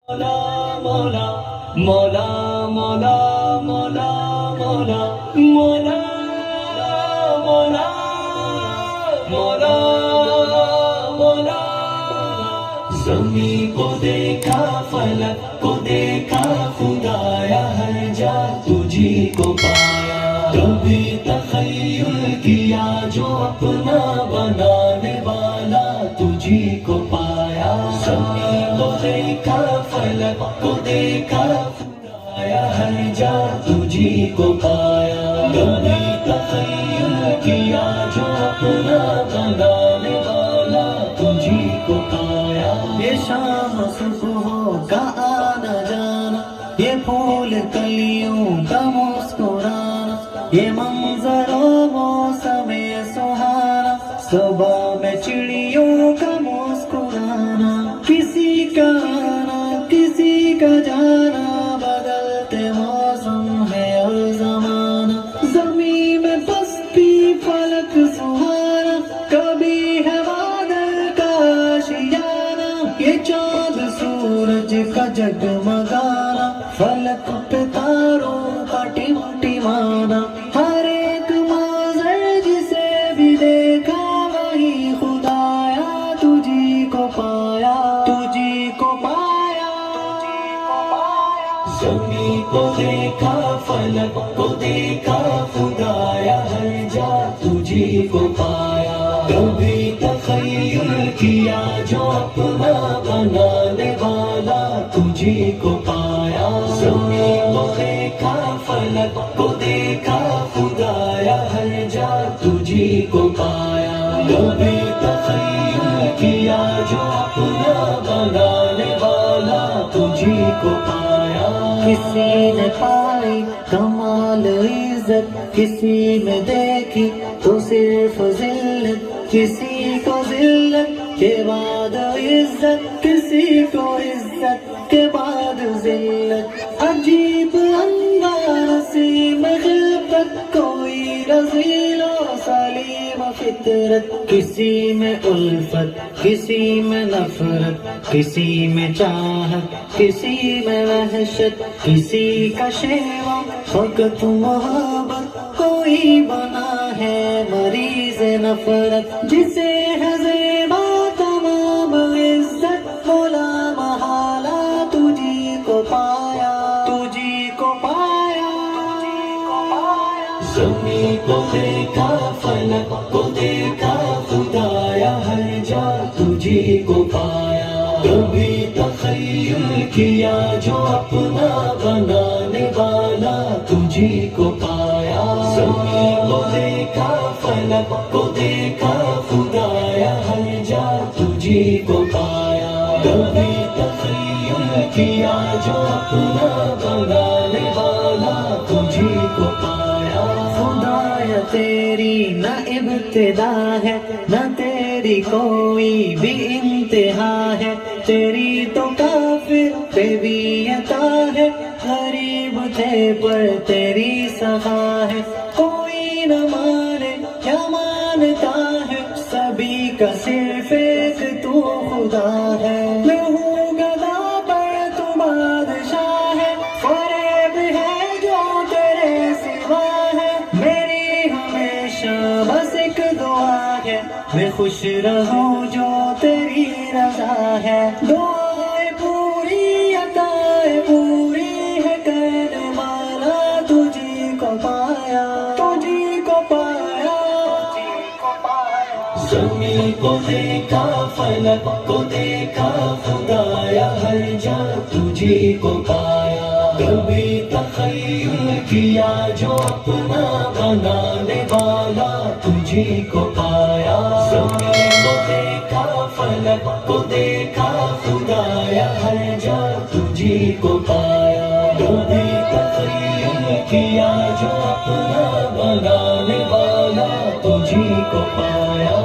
مولا مولا مولا مولا مولا مولا مولا مولا مولا زمین کو دیکھا فلک کو دیکھا خدایا ہر جا تجھی کو پایا کبھی تخیل کیا جو اپنا بنانے والا تجھی کو پایا زمین کو دیکھا فلک کو دیکھا خدایا ہر جا تجھی کو پایا کبھی تخیل کیا جو اپنا بنانے والا تجھی کو پایا یہ شام صبح کا آنا جانا یہ پھول کلیوں کا مسکرانا یہ منظر و موسم سہانا صبح میں چڑیوں کا مسکرانا کسی کا آنا کسی کا جانا بدلتے موسم ہے اور زمانہ زمین میں پستی فلک سہانا کبھی ہے بادل کا آشیانہ یہ چاند سورج کا جگمگانا فلک پہ تاروں کا ٹمٹمانا ہر ایک منظر جسے بھی دیکھا وہی خدایا تجھی کو پایا تجھی کو پایا زمین کو دیکھا فلک کو دیکھا خدایا ہر جا تجھی کو پایا کبھی تخیل کیا جو اپنا بنانے والا تجھی کو پایا زمین کو دیکھا فلک کو دیکھا خدایا ہر جا تجھی کو پایا کبھی تخیل کیا جو اپنا بنانے والا تجھی کو پایا کسی نے پائی کمال عزت کسی میں دیکھی تو صرف ذلت کسی کو ذلت کے بعد عزت کسی کو عزت کے بعد ذلت عجیب انداز میں غلبت کوئی رذیل و سلیم فطرت کسی میں الفت کسی میں نفرت کسی میں چاہت کسی میں وحشت کسی کا شیوا فقط محبت کوئی بنا ہے مریض نفرت جسے ہے زیبا تمام عزت مولا محالہ تجھی کو پایا تجھی کو پایا زمین کو دیکھا فلک کو دیکھا خدایا ہر جا تجھی کو پایا کبھی تخیل کیا جو اپنا بنانے والا تجھی کو پایا زمین کو دیکھا فلک کو دیکھا خدایا ہر جا تجھی کو پایا کبھی تخیل کیا جو اپنا بنانے والا تجھی کو پایا خدایا تیری نہ ابتدا ہے نہ تیری کوئی بھی انتہا ہے تیری تو کافر پہ بھی عطا ہے غریب تھے پر تیری سخا ہے کوئی نہ مانے کیا مانتا ہے سبھی کا صرف ایک تو خدا ہے میں ہوں گدا پر تو بادشاہ ہے فریب ہے جو تیرے سوا ہے میری ہمیشہ بس ایک دعا ہے میں خوش رہوں جو تیری رضا ہے دعائیں پوری عطائیں پوری ہے کرنے والا تجھی کو پایا تجھی کو پایا زمین کو دیکھا فلک کو دیکھا خدایا ہر جا تجھی کو پایا کبھی تخیل کیا جو اپنا بنانے والا تجھی کو پایا زمین کو دیکھا فلک کو دیکھا خدایا ہر جا تجھی کو پایا کبھی تخیل کیا جو اپنا بنانے والا تجھی کو پایا